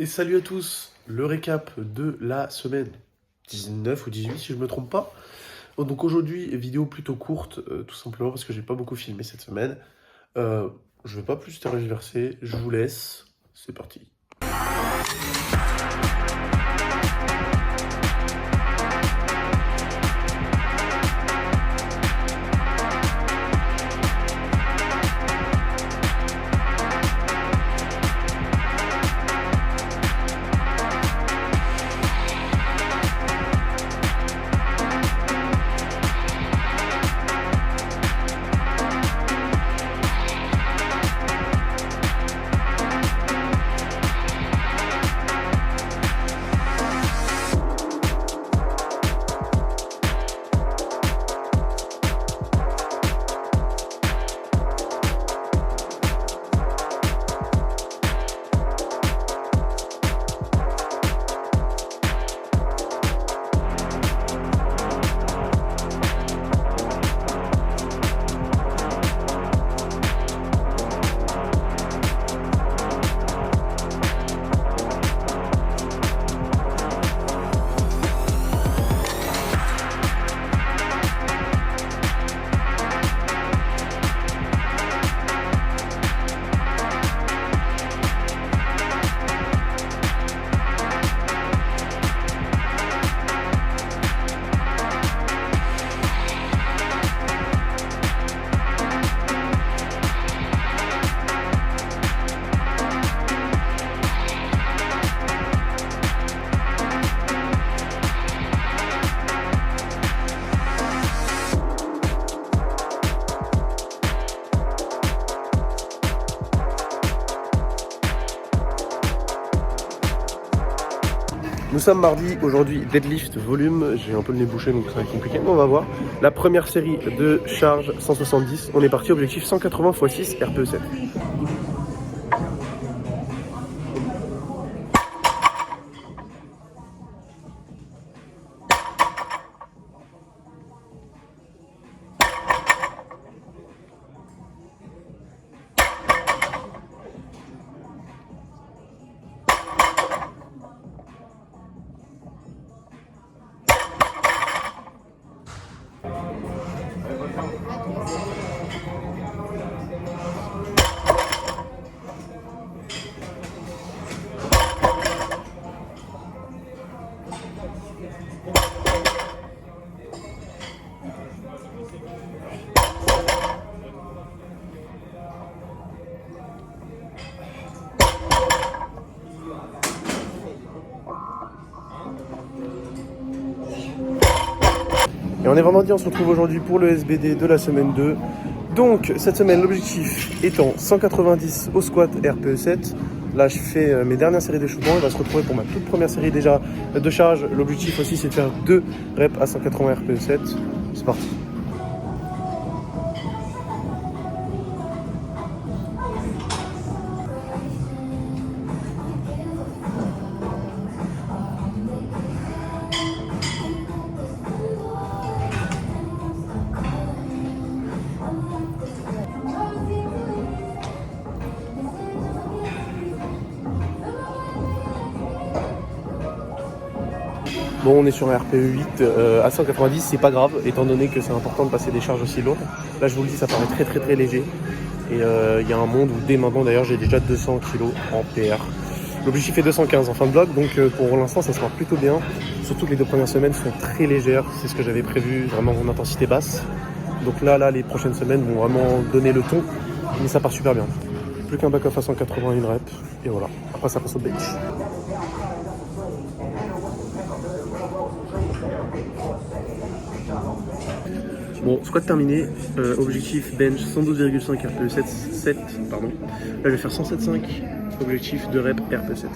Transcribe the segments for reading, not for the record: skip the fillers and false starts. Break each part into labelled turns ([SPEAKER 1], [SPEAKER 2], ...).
[SPEAKER 1] Et salut à tous, le récap de la semaine 19 ou 18 si je me trompe pas. Donc aujourd'hui, vidéo plutôt courte, tout simplement parce que j'ai pas beaucoup filmé cette semaine. Je vais pas plus tergiverser, je vous laisse, c'est parti. Nous sommes mardi, aujourd'hui deadlift volume, j'ai un peu le nez bouché donc ça va être compliqué, mais on va voir. La première série de charge 170, on est parti, objectif 180 x 6 RPE7. Et on est vendredi, on se retrouve aujourd'hui pour le SBD de la semaine 2. Donc cette semaine l'objectif étant 190 au squat RPE7. Là je fais mes dernières séries d'échauffement, il va se retrouver pour ma toute première série déjà de charge. L'objectif aussi c'est de faire 2 reps à 180 RPE7. C'est parti. Bon, on est sur un RPE 8 à 190, c'est pas grave, étant donné que c'est important de passer des charges aussi lourdes. Là, je vous le dis, ça paraît très léger. Et il y a un monde où dès maintenant, d'ailleurs, j'ai déjà 200 kg en PR. L'objectif est 215 en fin de bloc, donc pour l'instant, ça se marche plutôt bien. Surtout que les 2 premières semaines sont très légères, c'est ce que j'avais prévu, vraiment en intensité basse. Donc là, les prochaines semaines vont vraiment donner le ton, mais ça part super bien. Plus qu'un back-off à 181 reps, et voilà. Après, ça passe au bench. Bon, squat terminé, objectif bench 112,5 RPE7, pardon. Là je vais faire 107,5, objectif de rep RPE7.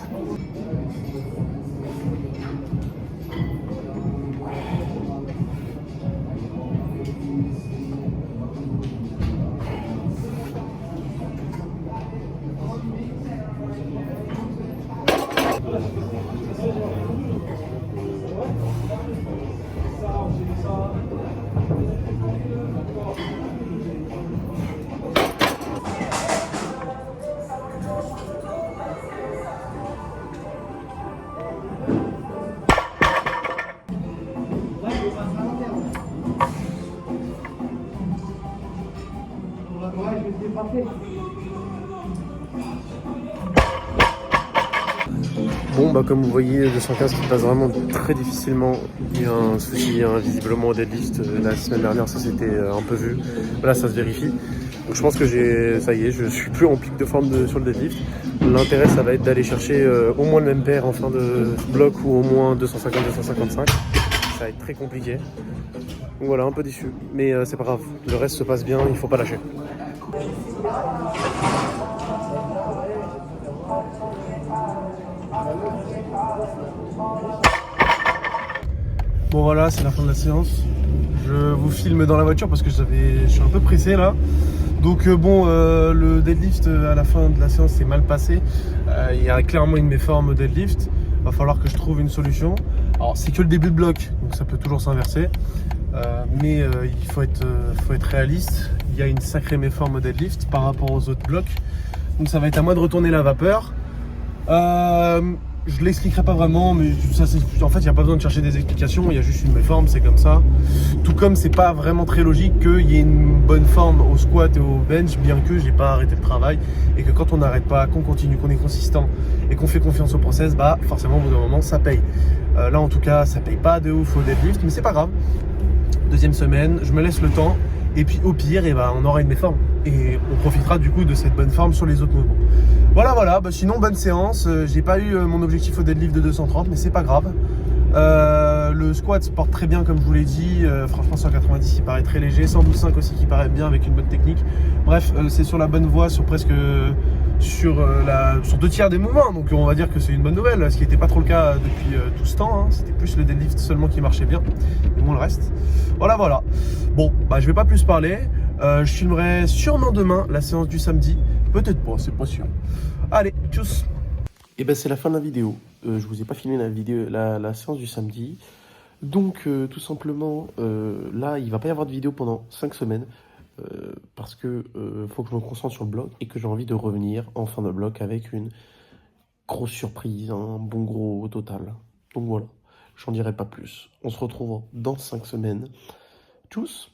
[SPEAKER 1] Bon, bah comme vous voyez, 215 qui passe vraiment très difficilement. Il y a un souci visiblement au deadlift. La semaine dernière, ça s'était un peu vu. Là, ça se vérifie. Donc je pense que ça y est, je suis plus en pic de forme sur le deadlift. L'intérêt, ça va être d'aller chercher au moins le même paire en fin de bloc ou au moins 250-255. Ça va être très compliqué. Donc voilà, un peu déçu. Mais c'est pas grave. Le reste se passe bien, il faut pas lâcher. Bon voilà, c'est la fin de la séance. Je vous filme dans la voiture parce que je suis un peu pressé là. Donc le deadlift à la fin de la séance s'est mal passé. Il y a clairement une méforme au deadlift. Va falloir que je trouve une solution. Alors c'est que le début de bloc, donc ça peut toujours s'inverser. Mais il faut être réaliste. Il y a une sacrée méforme au deadlift par rapport aux autres blocs. Donc ça va être à moi de retourner la vapeur. Je l'expliquerai pas vraiment, mais ça, en fait, il n'y a pas besoin de chercher des explications, il y a juste une méforme, c'est comme ça. Tout comme c'est pas vraiment très logique qu'il y ait une bonne forme au squat et au bench, bien que j'ai pas arrêté le travail, et que quand on n'arrête pas, qu'on continue, qu'on est consistant et qu'on fait confiance au process, bah forcément au bout d'un moment ça paye. Là en tout cas, ça paye pas de ouf au deadlift, mais c'est pas grave. Deuxième semaine, je me laisse le temps, et puis au pire, on aura une méforme. Et on profitera du coup de cette bonne forme sur les autres mouvements. Voilà, bah, sinon bonne séance. J'ai pas eu mon objectif au deadlift de 230, mais c'est pas grave. Le squat se porte très bien comme je vous l'ai dit. Franchement 190 il paraît très léger, 112,5 aussi qui paraît bien avec une bonne technique. Bref, c'est sur la bonne voie, sur 2 tiers des mouvements, donc on va dire que c'est une bonne nouvelle, ce qui n'était pas trop le cas depuis tout ce temps, hein. C'était plus le deadlift seulement qui marchait bien, et moins le reste. Voilà. Bon, bah je vais pas plus parler. Je filmerai sûrement demain la séance du samedi, peut-être pas, c'est pas sûr. Allez, tchuss. Et ben c'est la fin de la vidéo. Je vous ai pas filmé la séance du samedi. Donc tout simplement, là il va pas y avoir de vidéo pendant 5 semaines. Parce que faut que je me concentre sur le bloc et que j'ai envie de revenir en fin de bloc avec une grosse surprise, un bon gros total. Donc voilà, j'en dirai pas plus. On se retrouve dans 5 semaines. Tchuss!